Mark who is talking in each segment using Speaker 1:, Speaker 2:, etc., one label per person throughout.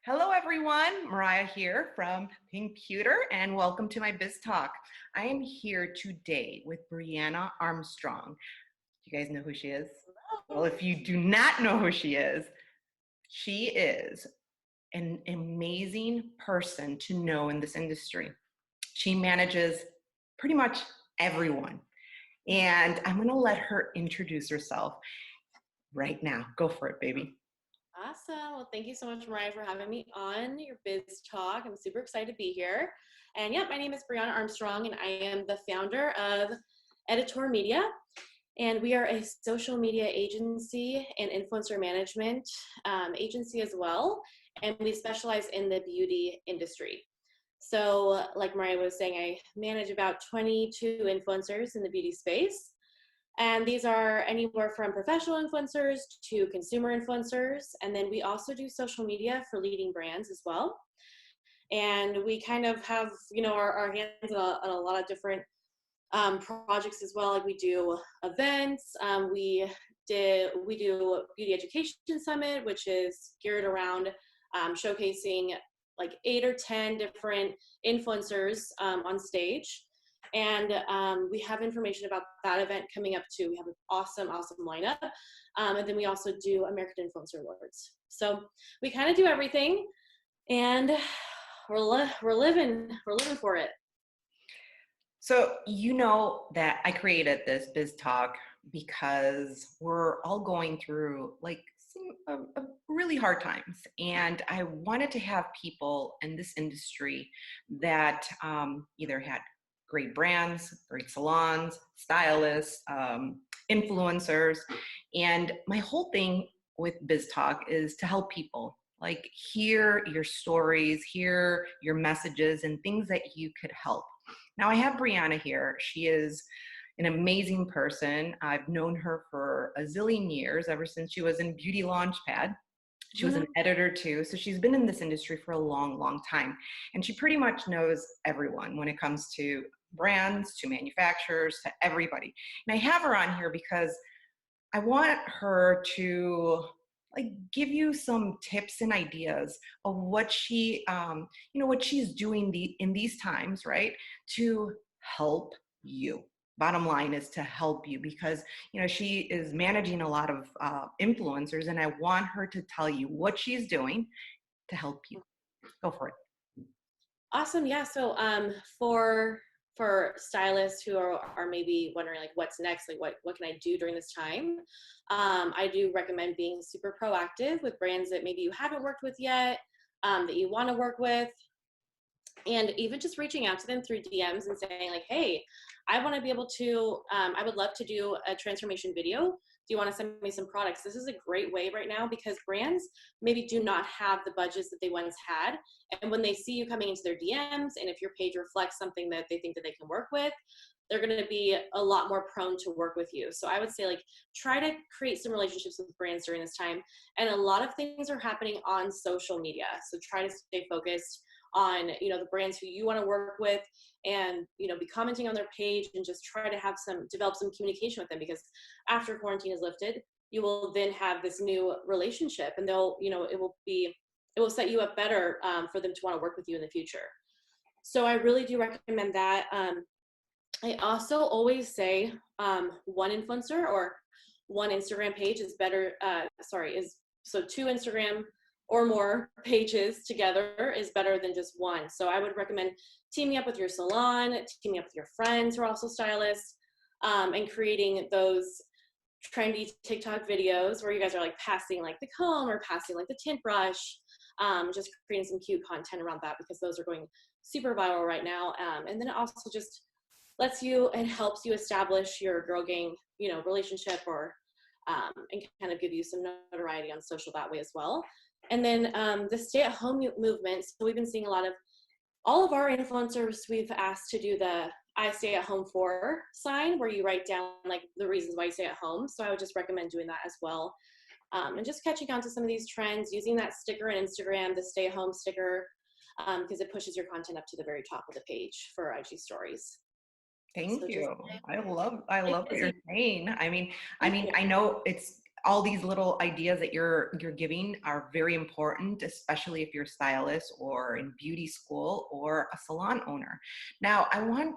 Speaker 1: Hello everyone, Mireya here from Computer and welcome to my Biz Talk. I am here today with Breanna Armstrong. Do you guys know who she is? Well, if you do not know who she is an amazing person to know in this industry. She manages pretty much everyone. And I'm gonna let her introduce herself right now. Go for it, baby.
Speaker 2: Awesome. Well, thank you so much, Mariah, for having me on your Biz Talk. I'm super excited to be here. And yeah, my name is Breanna Armstrong, and I am the founder of Editor Media. And we are a social media agency and influencer management agency as well. And we specialize in the beauty industry. So, like Mariah was saying, I manage about 22 influencers in the beauty space. And these are anywhere from professional influencers to consumer influencers. And then we also do social media for leading brands as well. And we kind of have, our hands on a lot of different projects as well. Like we do events. We do Beauty Education Summit, which is geared around showcasing like 8 or 10 different influencers on stage. And we have information about that event coming up too. We have an awesome lineup. And then we also do American Influencer Awards. So we kind of do everything, and we're living for it.
Speaker 1: So you know that I created this Biz Talk because we're all going through like some really hard times, and I wanted to have people in this industry that either had great brands, great salons, stylists, influencers, and my whole thing with Biz Talk is to help people like hear your stories, hear your messages, and things that you could help. Now I have Brianna here. She is an amazing person. I've known her for a zillion years, ever since she was in Beauty Launchpad. She was an editor too, so she's been in this industry for a long, long time. And she pretty much knows everyone when it comes to brands, to manufacturers, to everybody. And I have her on here because I want her to like give you some tips and ideas of what what she's doing in these times, right? To help you. Bottom line is to help you because she is managing a lot of influencers, and I want her to tell you what she's doing to help you. Go for it.
Speaker 2: Awesome. Yeah. So for stylists who are maybe wondering like what's next, like what can I do during this time? I do recommend being super proactive with brands that maybe you haven't worked with yet, that you want to work with, and even just reaching out to them through DMs and saying like, hey, I want to be able to, I would love to do a transformation video. Do you want to send me some products? This is a great way right now because brands maybe do not have the budgets that they once had. And when they see you coming into their DMs, and if your page reflects something that they think that they can work with, they're going to be a lot more prone to work with you. So I would say like try to create some relationships with brands during this time. And a lot of things are happening on social media. So try to stay focused on the brands who you want to work with, and be commenting on their page and just try to develop some communication with them, because after quarantine is lifted, you will then have this new relationship, and it will set you up better for them to want to work with you in the future. So I really do recommend that. I also always say one influencer or one Instagram page is better. So 2 Instagram or more pages together is better than just one. So I would recommend teaming up with your salon, teaming up with your friends who are also stylists, and creating those trendy TikTok videos where you guys are like passing like the comb or passing like the tint brush, just creating some cute content around that, because those are going super viral right now. And then it also just lets you and helps you establish your girl gang, relationship, or and kind of give you some notoriety on social that way as well. And then the stay-at-home movement. So we've been seeing all of our influencers, we've asked to do the I stay at home for sign, where you write down like the reasons why you stay at home. So I would just recommend doing that as well. And just catching on to some of these trends, using that sticker on Instagram, the stay at home sticker, because it pushes your content up to the very top of the page for IG stories.
Speaker 1: Thank
Speaker 2: So
Speaker 1: you. I love
Speaker 2: stay
Speaker 1: what
Speaker 2: busy.
Speaker 1: you're saying. I mean, I know it's all these little ideas that you're giving are very important, especially if you're a stylist or in beauty school or a salon owner. Now, I want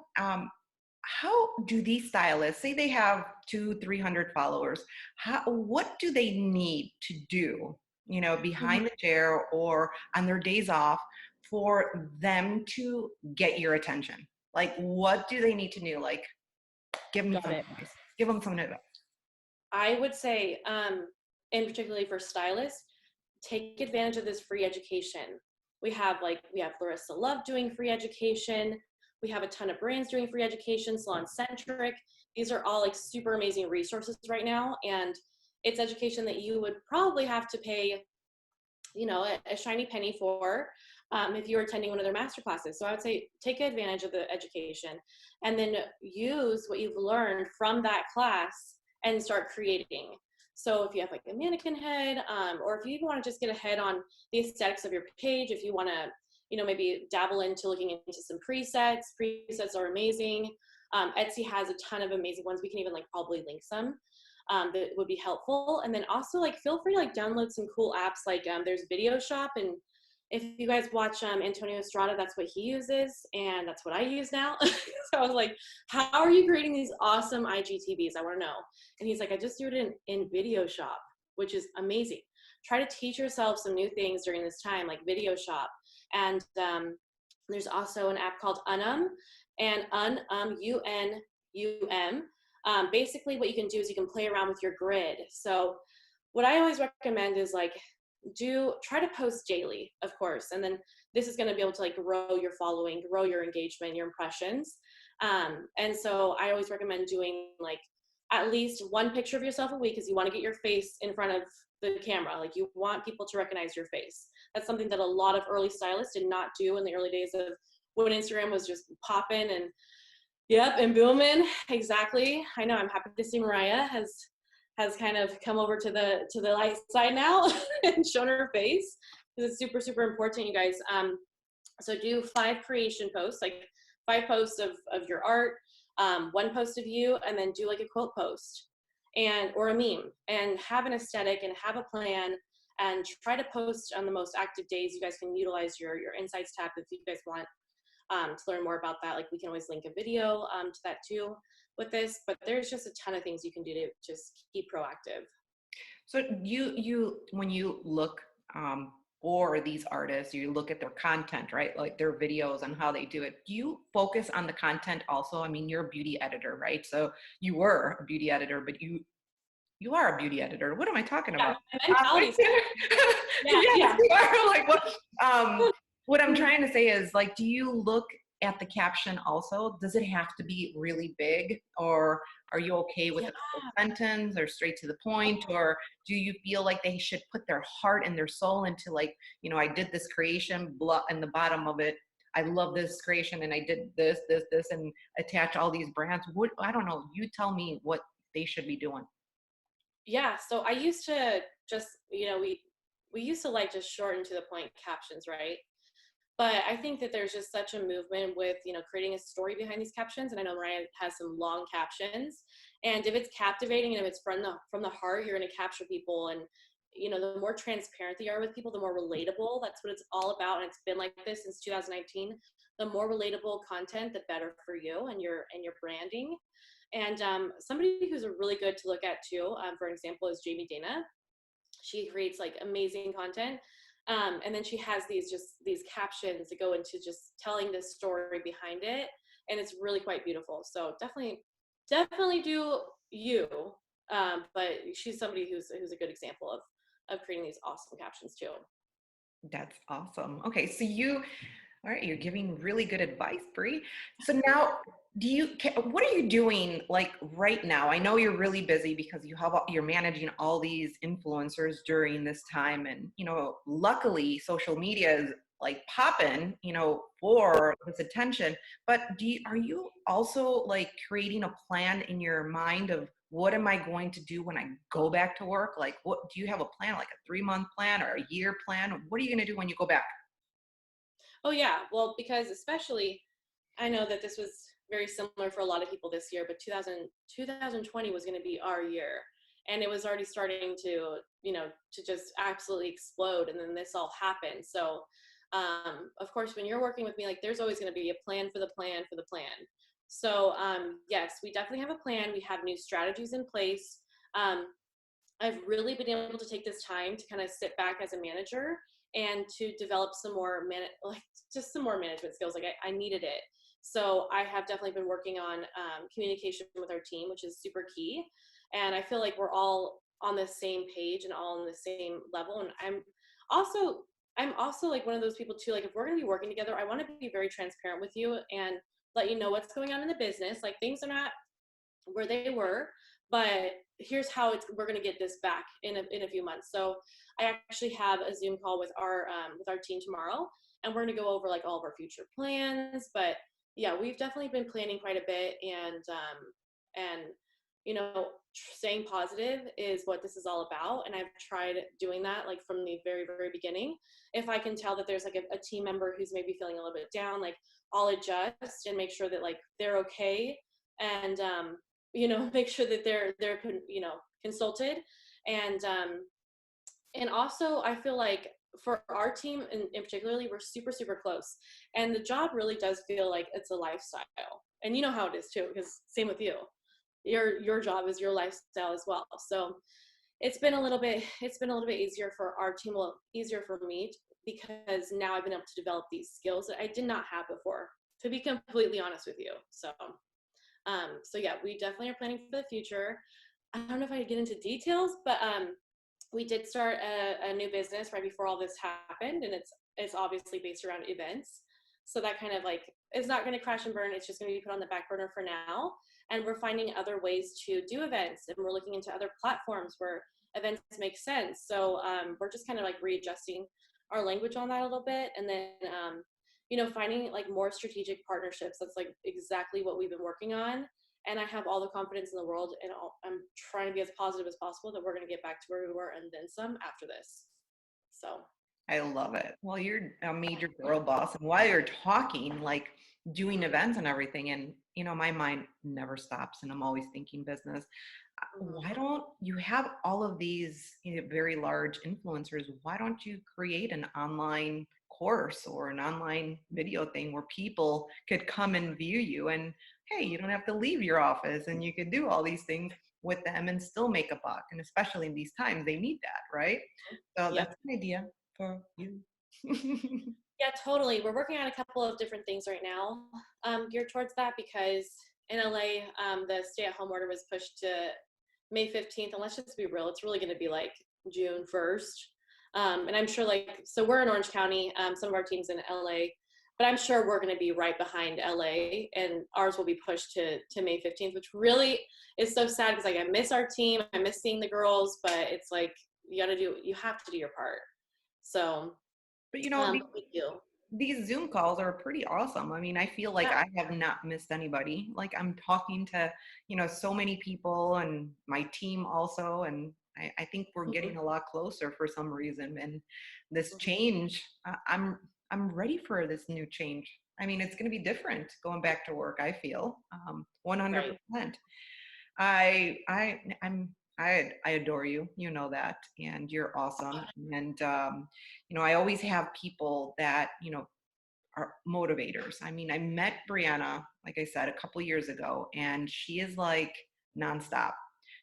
Speaker 1: how do these stylists say they have 300 followers? What do they need to do, behind the chair or on their days off for them to get your attention? Like, what do they need to do? Like, give them
Speaker 2: Got
Speaker 1: some
Speaker 2: it.
Speaker 1: advice. Give them some advice.
Speaker 2: I would say, and particularly for stylists, take advantage of this free education. We have Larissa Love doing free education. We have a ton of brands doing free education, Salon Centric. These are all like super amazing resources right now. And it's education that you would probably have to pay, a shiny penny for if you were attending one of their master classes. So I would say take advantage of the education and then use what you've learned from that class and start creating. So if you have like a mannequin head, or if you want to just get ahead on the aesthetics of your page, if you want to, maybe dabble into looking into some presets are amazing. Etsy has a ton of amazing ones. We can even like probably link some that would be helpful. And then also like feel free to like download some cool apps. Like there's Video Shop, and if you guys watch Antonio Estrada, that's what he uses, and that's what I use now. So I was like, how are you creating these awesome IGTVs? I want to know. And he's like, I just do it in Video Shop, which is amazing. Try to teach yourself some new things during this time, like Video Shop. And there's also an app called Unum, and UNUM. Basically, what you can do is you can play around with your grid. So what I always recommend is like, try to post daily, of course, and then this is going to be able to like grow your following, grow your engagement, your impressions. And so I always recommend doing like at least one picture of yourself a week, because you want to get your face in front of the camera. Like you want people to recognize your face. That's something that a lot of early stylists did not do in the early days of when Instagram was just popping and yep, and booming. Exactly. I know. I'm happy to see Mireya has kind of come over to the light side now and shown her face, because it's super, super important, you guys. So do 5 creation posts, like 5 posts of your art, 1 post of you, and then do like a quote post or a meme, and have an aesthetic and have a plan, and try to post on the most active days. You guys can utilize your insights tab if you guys want to learn more about that. Like we can always link a video to that too with this, but there's just a ton of things you can do to just keep proactive.
Speaker 1: So when you look for these artists, you look at their content, right? Like their videos and how they do it. Do you focus on the content also? I mean, you're a beauty editor, right? So you were a beauty editor, but you are a beauty editor. What am I talking
Speaker 2: Yeah,
Speaker 1: about?
Speaker 2: my mentality's yeah,
Speaker 1: Yes,
Speaker 2: yeah.
Speaker 1: you are. Like what I'm trying to say is like, do you look at the caption also? Does it have to be really big, or are you okay with
Speaker 2: Yeah.
Speaker 1: a couple sentence or straight to the point, or do you feel like they should put their heart and their soul into like, I did this creation, blah, in the bottom of it, I love this creation and I did this, and attach all these brands? What, I don't know. You tell me what they should be doing.
Speaker 2: Yeah, so I used to just, we used to like just shorten to the point captions, right? But I think that there's just such a movement with, creating a story behind these captions. And I know Mariah has some long captions. And if it's captivating and if it's from the heart, you're going to capture people. And, the more transparent they are with people, the more relatable. That's what it's all about. And it's been like this since 2019. The more relatable content, the better for you and your branding. And somebody who's a really good to look at too, for example, is Jamie Dana. She creates like amazing content. And then she has these captions that go into just telling the story behind it. And it's really quite beautiful. So definitely do you. But she's somebody who's a good example of creating these awesome captions too.
Speaker 1: That's awesome. Okay, so all right, you're giving really good advice, Bree. So now, what are you doing like right now? I know you're really busy because you're managing all these influencers during this time, and luckily social media is like popping, for this attention. But are you also like creating a plan in your mind of what am I going to do when I go back to work? Like, what do you have a plan, like a 3-month plan or a year plan? What are you going to do when you go back?
Speaker 2: Oh yeah, well, because especially I know that this was very similar for a lot of people this year, but 2020 was going to be our year. and it was already starting to, to just absolutely explode. And then this all happened. So, of course, when you're working with me, like there's always going to be a plan for the plan for the plan. So, yes, we definitely have a plan. We have new strategies in place. Um, I've really been able to take this time to kind of sit back as a manager and to develop some more like just some more management skills. Like I needed it. So I have definitely been working on communication with our team, which is super key. And I feel like we're all on the same page and all on the same level. And also, I'm also like one of those people too. Like if we're going to be working together, I want to be very transparent with you and let you know what's going on in the business. Like things are not where they were, but here's how we're going to get this back in a few months. So I actually have a Zoom call with our team tomorrow, and we're going to go over like all of our future plans. But yeah, we've definitely been planning quite a bit, and staying positive is what this is all about. And I've tried doing that like from the very, very beginning. If I can tell that there's like a team member who's maybe feeling a little bit down, like I'll adjust and make sure that like they're okay, and make sure that they're consulted. And also I feel like for our team in particularly, we're super, super close, and the job really does feel like it's a lifestyle. And you know how it is too, because same with you, your job is your lifestyle as well. So it's been a little bit easier for our team, a little easier for me, because now I've been able to develop these skills that I did not have before, to be completely honest with you. So yeah, we definitely are planning for the future. I don't know if I could get into details, but we did start a new business right before all this happened, and it's obviously based around events. So that kind of like is not going to crash and burn. It's just going to be put on the back burner for now. And we're finding other ways to do events, and we're looking into other platforms where events make sense. So we're just kind of like readjusting our language on that a little bit, and then finding like more strategic partnerships. That's like exactly what we've been working on. And I have all the confidence in the world, and I'm trying to be as positive as possible that we're going to get back to where we were and then some after this. So,
Speaker 1: I love it. Well, you're a major girl boss, and while you're talking, like doing events and everything, and my mind never stops, and I'm always thinking business.
Speaker 2: mhm.
Speaker 1: Why don't you have all of these very large influencers? Why don't you create an online course or an online video thing where people could come and view you? And hey, you don't have to leave your office, and you could do all these things with them and still make a buck. And especially in these times, they need that, right? So
Speaker 2: Yep.
Speaker 1: that's an idea for you.
Speaker 2: Yeah, totally. We're working on a couple of different things right now, geared towards that, because in LA, the stay-at-home order was pushed to May 15th. And let's just be real, it's really going to be like June 1st. And I'm sure, like, so we're in Orange County, some of our teams in LA, but I'm sure we're going to be right behind LA, and ours will be pushed to May 15th, which really is so sad, because like I miss our team, I miss seeing the girls, but it's like you have to do your part. So,
Speaker 1: But
Speaker 2: thank you.
Speaker 1: these Zoom calls are pretty awesome. I mean, I feel like
Speaker 2: Yeah.
Speaker 1: I have not missed anybody. Like I'm talking to, so many people and my team also. And I think we're
Speaker 2: Mhm,
Speaker 1: getting a lot closer for some reason. And this
Speaker 2: mhm.
Speaker 1: change, I'm ready for this new change. I mean, it's going to be different going back to work, I feel,
Speaker 2: Right.
Speaker 1: 100%. I I I'm I adore you. You know that, and you're awesome. And I always have people that are motivators. I mean, I met Brianna, like I said, a couple years ago, and she is like nonstop.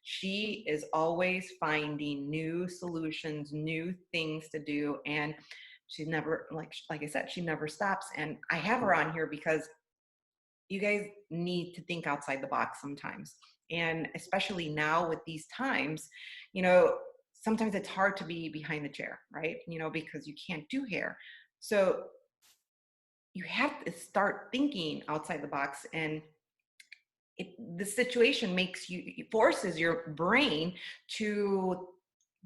Speaker 1: She is always finding new solutions, new things to do, and she's never like I said, she never stops. And I have her on here because you guys need to think outside the box sometimes. And especially now with these times, you know, sometimes it's hard to be behind the chair, right? Because you can't do hair. So you have to start thinking outside the box, and the situation forces your brain to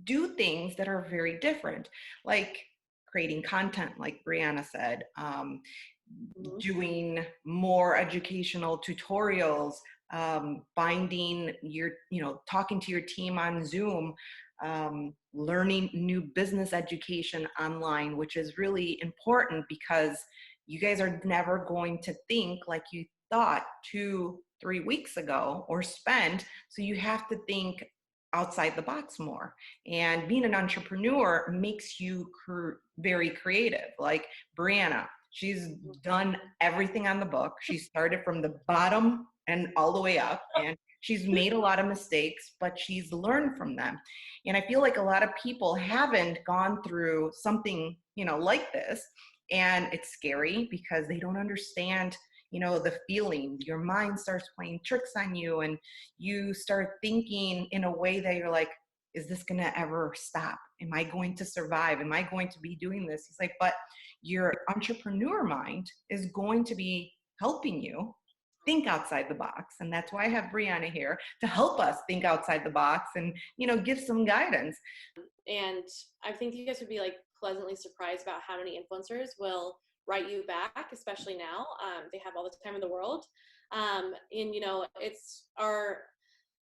Speaker 1: do things that are very different, like creating content, like Brianna said,
Speaker 2: Mhm.
Speaker 1: doing more educational tutorials, finding talking to your team on Zoom, learning new business education online, which is really important because you guys are never going to think like you thought 2-3 weeks ago or spend. So you have to think outside the box more. And being an entrepreneur makes you very creative. Like Brianna, she's done everything on the book. She started from the bottom and all the way up, and she's made a lot of mistakes, but she's learned from them. And I feel like a lot of people haven't gone through something, like this. And it's scary because they don't understand, the feeling. Your mind starts playing tricks on you, and you start thinking in a way that you're like, is this going to ever stop? Am I going to survive? Am I going to be doing this? He's like, but your entrepreneur mind is going to be helping you think outside the box. And that's why I have Brianna here to help us think outside the box and, give some guidance.
Speaker 2: And I think you guys would be like pleasantly surprised about how many influencers will write you back, especially now. They have all the time in the world. And it's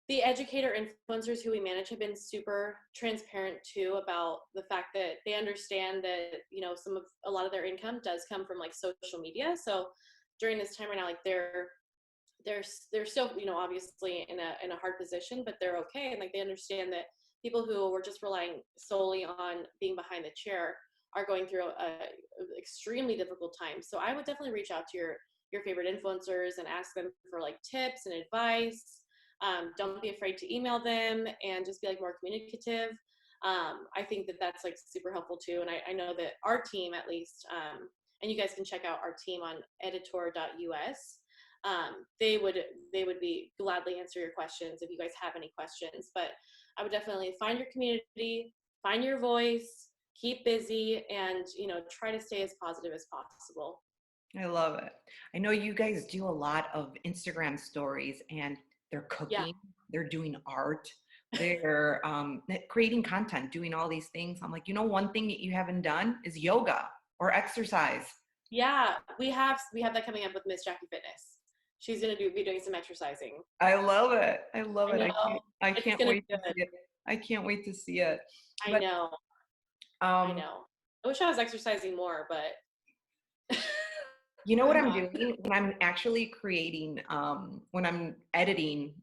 Speaker 2: the educator influencers who we manage have been super transparent too about the fact that they understand that, a lot of their income does come from like social media. So during this time right now, like they're still, obviously in a hard position, but they're okay. And like they understand that people who were just relying solely on being behind the chair are going through a extremely difficult time. So I would definitely reach out to your favorite influencers and ask them for like tips and advice. Don't be afraid to email them and just be like more communicative. I think that that's like super helpful too. And I know that our team, at least, and you guys can check out our team on editor.us. They would be gladly answer your questions if you guys have any questions. But I would definitely find your community, find your voice, keep busy, and try to stay as positive as possible.
Speaker 1: I love it. I know you guys do a lot of Instagram stories, and they're
Speaker 2: Yeah.
Speaker 1: cooking, they're doing art, they're creating content, doing all these things. I'm like, one thing that you haven't done is yoga or exercise.
Speaker 2: Yeah, we have that coming up with Miss Jackie Fitness. She's gonna be doing some exercising.
Speaker 1: I love it. I love
Speaker 2: I
Speaker 1: it.
Speaker 2: know.
Speaker 1: I
Speaker 2: It's
Speaker 1: can't
Speaker 2: gonna be
Speaker 1: wait to
Speaker 2: good.
Speaker 1: see it. I can't wait to see it.
Speaker 2: I
Speaker 1: But
Speaker 2: know. I
Speaker 1: um,
Speaker 2: know. I wish I was exercising more, but
Speaker 1: you know what
Speaker 2: I'm
Speaker 1: I'm
Speaker 2: not.
Speaker 1: doing when I'm actually creating, when I'm editing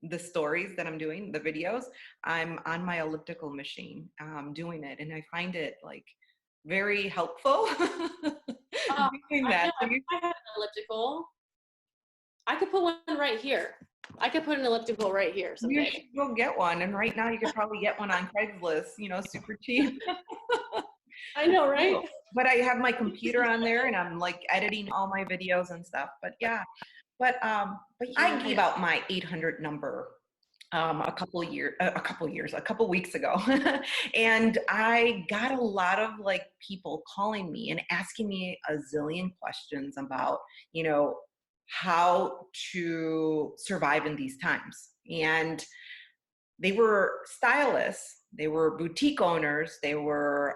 Speaker 1: the stories that I'm doing, the videos, I'm on my elliptical machine, doing it, and I find it like very helpful doing
Speaker 2: I
Speaker 1: that.
Speaker 2: know. I
Speaker 1: So
Speaker 2: wish I had an elliptical. I could put one right here. I could put an elliptical right here
Speaker 1: you should
Speaker 2: someday.
Speaker 1: go get one, and right now you could probably get one on Craigslist, super cheap.
Speaker 2: I know, right?
Speaker 1: Cool. But I have my computer on there, and I'm like editing all my videos and stuff. But yeah, but I gave out my 800 number a couple weeks ago. And I got a lot of like people calling me and asking me a zillion questions about, how to survive in these times. And they were stylists, they were boutique owners, they were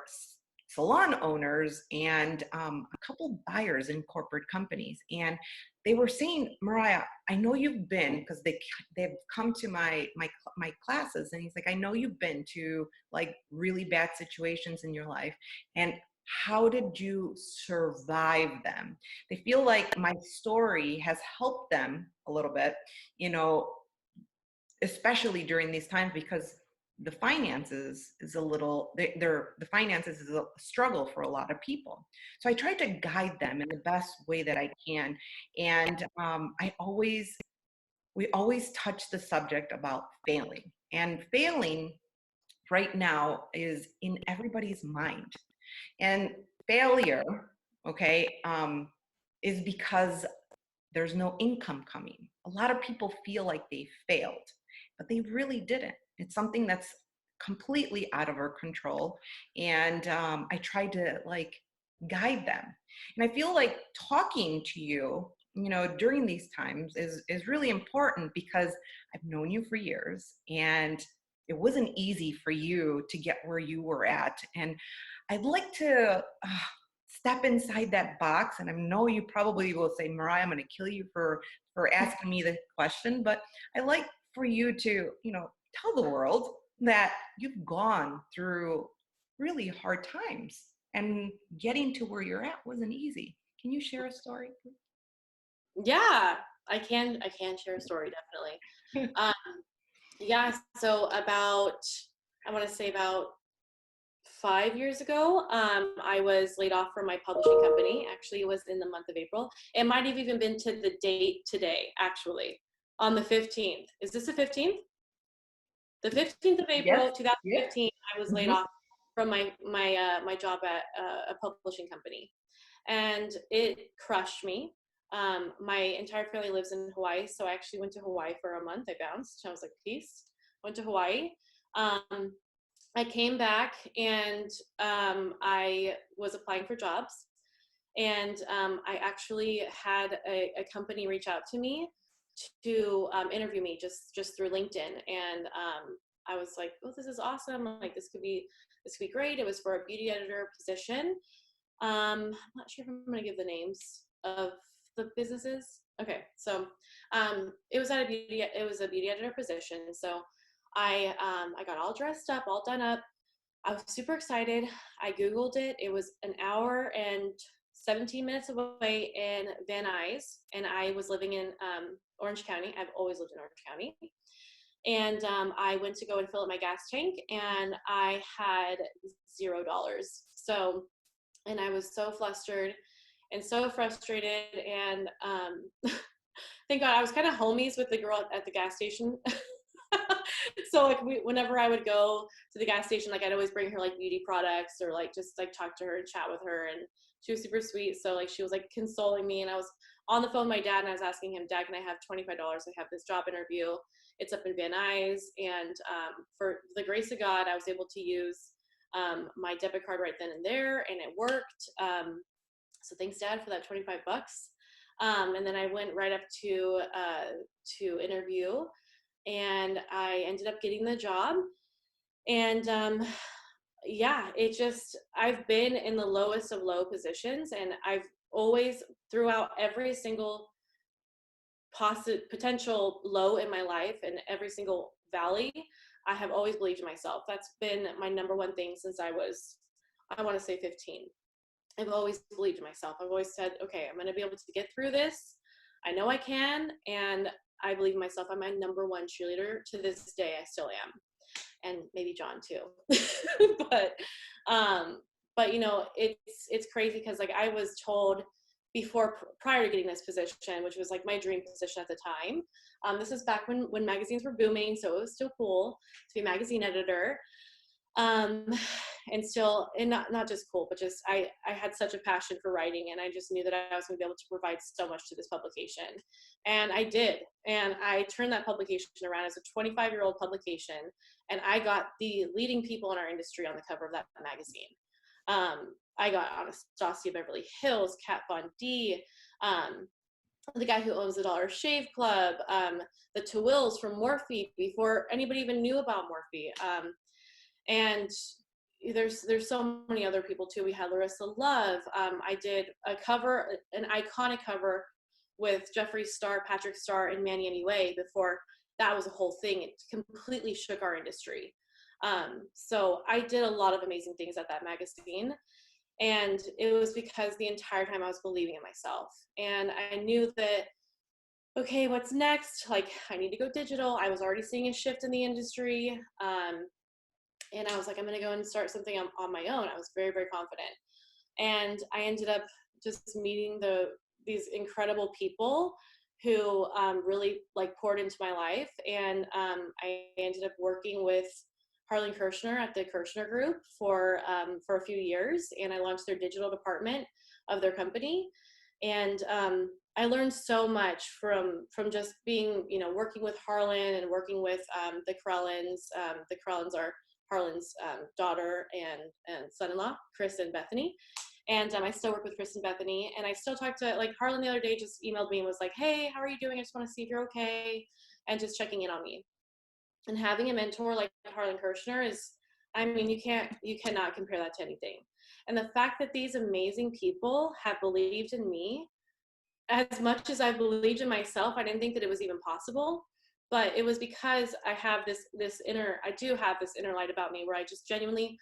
Speaker 1: salon owners, and a couple buyers in corporate companies. And they were saying, Mireya, I know you've been, because they've come to my classes, and he's like, I know you've been to like really bad situations in your life, and how did you survive them? They feel like my story has helped them a little bit, you know, especially during these times, because the finances is a little the finances is a struggle for a lot of people. So I try to guide them in the best way that I can. And we always touch the subject about failing, and failing right now is in everybody's mind. And failure, okay, is because there's no income coming. A lot of people feel like they failed, but they really didn't. It's something that's completely out of our control. And I try to like guide them. And I feel like talking to you, during these times is really important, because I've known you for years, and it wasn't easy for you to get where you were at. And I'd like to step inside that box. And I know you probably will say, Mireya, I'm going to kill you for asking me the question, but I like for you to, tell the world that you've gone through really hard times, and getting to where you're at wasn't easy. Can you share a story?
Speaker 2: Yeah, I can share a story definitely. Um, Yeah, so I want to say about 5 years ago, I was laid off from my publishing company. Actually, it was in the month of April. It might have even been to the date today, actually, on the 15th. Is this the 15th? The 15th of
Speaker 1: Yes.
Speaker 2: April,
Speaker 1: Yeah.
Speaker 2: 2015, I was laid
Speaker 1: Hmm.
Speaker 2: off from my job at a publishing company, and it crushed me. My entire family lives in Hawaii, so I actually went to Hawaii for a month. I bounced. I was like, peace. Went to Hawaii. Um, I came back and I was applying for jobs. And I actually had a company reach out to me to interview me just through LinkedIn. And I was like, oh, this is awesome. Like this could be great. It was for a beauty editor position. I'm not sure if I'm going to give the names of the businesses. Okay, so it was a beauty editor position. So I got all dressed up, all done up. I was super excited. I Googled it. It was an hour and 17 minutes away in Van Nuys, and I was living in Orange County. I've always lived in Orange County. And I went to go and fill up my gas tank, and I had $0. So, and I was so flustered and so frustrated. And thank God I was kind of homies with the girl at the gas station. So like whenever I would go to the gas station, like I'd always bring her like beauty products or like just like talk to her and chat with her, and she was super sweet. So like she was like consoling me, and I was on the phone with my dad, and I was asking him, Dad, can I have $25? I have this job interview. It's up in Van Nuys, and for the grace of God, I was able to use my debit card right then and there, and it worked. So thanks, Dad, for that $25. And then I went right up to interview, and I ended up getting the job. And yeah, it just, I've been in the lowest of low positions, and I've always, throughout every single potential low in my life and every single valley, I have always believed in myself. That's been my number one thing since I was, I want to say 15. I've always believed in myself. I've always said, okay, I'm going to be able to get through this. I know I can. And I believe in myself. I'm my number one cheerleader to this day. I still am. And maybe John too. but, um, but you know, it's crazy because like I was told before, prior to getting this position, which was like my dream position at the time. This is back when magazines were booming. So it was still cool to be a magazine editor. um and still, and not just cool, but just I had such a passion for writing, and I just knew that I was going to be able to provide so much to this publication, and I did. And I turned that publication around as a 25-year-old publication, and I got the leading people in our industry on the cover of that magazine. I got Anastasia Beverly Hills, Kat Von D, the guy who owns the Dollar Shave Club, the Tawills from Morphe before anybody even knew about Morphe. And there's so many other people too. We had Larissa Love. I did a cover, an iconic cover with Jeffree Star, Patrick Star, and Manny MUA before that was a whole thing. It completely shook our industry. So I did a lot of amazing things at that magazine. And it was because the entire time I was believing in myself. And I knew that, okay, what's next? Like, I need to go digital. I was already seeing a shift in the industry. And I was like, I'm going to go and start something on my own. I was very, very confident. And I ended up just meeting these incredible people who really like poured into my life. And I ended up working with Harlan Kirshner at the Kirshner Group for a few years. And I launched their digital department of their company. And I learned so much from just being, you know, working with Harlan and working with the Krellins. The Krellins are Harlan's daughter and son-in-law, Chris and Bethany. And I still work with Chris and Bethany. And I still talk to, like, Harlan the other day just emailed me and was like, hey, how are you doing? I just want to see if you're okay. And just checking in on me. And having a mentor like Harlan Kirshner is, I mean, you cannot compare that to anything. And the fact that these amazing people have believed in me as much as I believed in myself, I didn't think that it was even possible. But it was because I have I do have this inner light about me where I just genuinely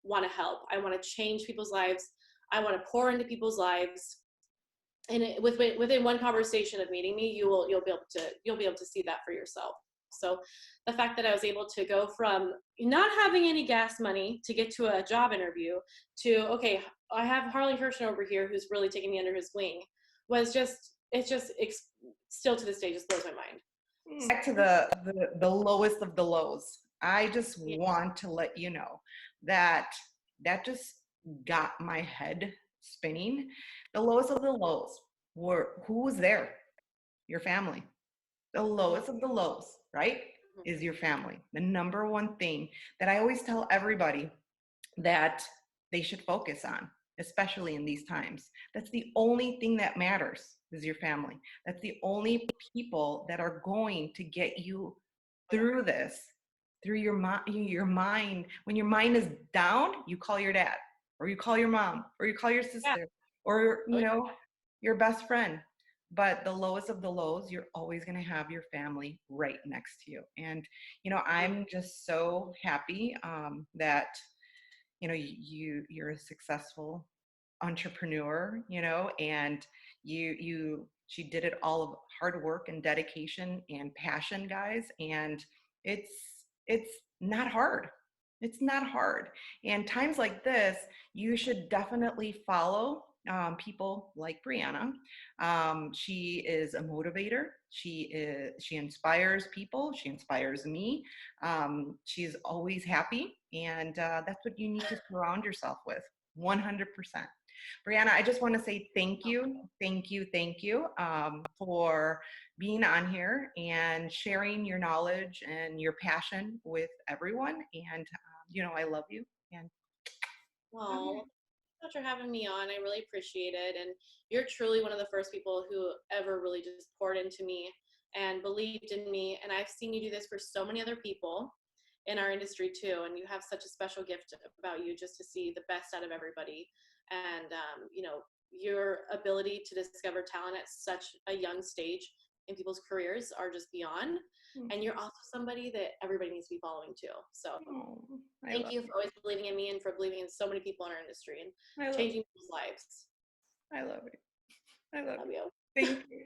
Speaker 2: want to help. I want to change people's lives. I want to pour into people's lives. And within one conversation of meeting me, you'll be able to see that for yourself. So the fact that I was able to go from not having any gas money to get to a job interview to, okay, I have Harley Hershon over here who's really taking me under his wing was just, it's just still to this day just blows my mind.
Speaker 1: Back to the lowest of the lows. I just
Speaker 2: Yeah.
Speaker 1: want to let you know that that just got my head spinning. The lowest of the lows were who was there? Your family. The
Speaker 2: Mhm,
Speaker 1: lowest of the lows, right?
Speaker 2: mhm.
Speaker 1: Is your family. The number one thing that I always tell everybody that they should focus on, especially in these times. That's the only thing that matters is your family. That's the only people that are going to get you through this, through your mind. When your mind is down, you call your dad, or you call your mom, or you call your
Speaker 2: Yeah.
Speaker 1: sister, or
Speaker 2: Oh,
Speaker 1: your best friend. But the lowest of the lows, you're always going to have your family right next to you. And
Speaker 2: yeah.
Speaker 1: I'm just so happy that you're a successful entrepreneur, and she did it all of hard work and dedication and passion, guys, and it's it's not hard. It's not hard. And times like this, you should definitely follow people like Brianna. She is a motivator. She inspires people. She inspires me. She's always happy, and that's what you need to surround yourself with. 100%. Brianna, I just want to say thank you for being on here and sharing your knowledge and your passion with everyone. And I love you. And
Speaker 2: Well, thanks so much for having me on. I really appreciate it. And you're truly one of the first people who ever really just poured into me and believed in me. And I've seen you do this for so many other people in our industry too. And you have such a special gift about you just to see the best out of everybody. And, your ability to discover talent at such a young stage in people's careers are just beyond. And you're also somebody that everybody needs to be following too. So
Speaker 1: oh, I
Speaker 2: thank
Speaker 1: love
Speaker 2: you
Speaker 1: you.
Speaker 2: for always believing in me and for believing in so many people in our industry and
Speaker 1: I love
Speaker 2: changing people's lives.
Speaker 1: I love you. I love
Speaker 2: Love
Speaker 1: you.
Speaker 2: you.
Speaker 1: Thank you.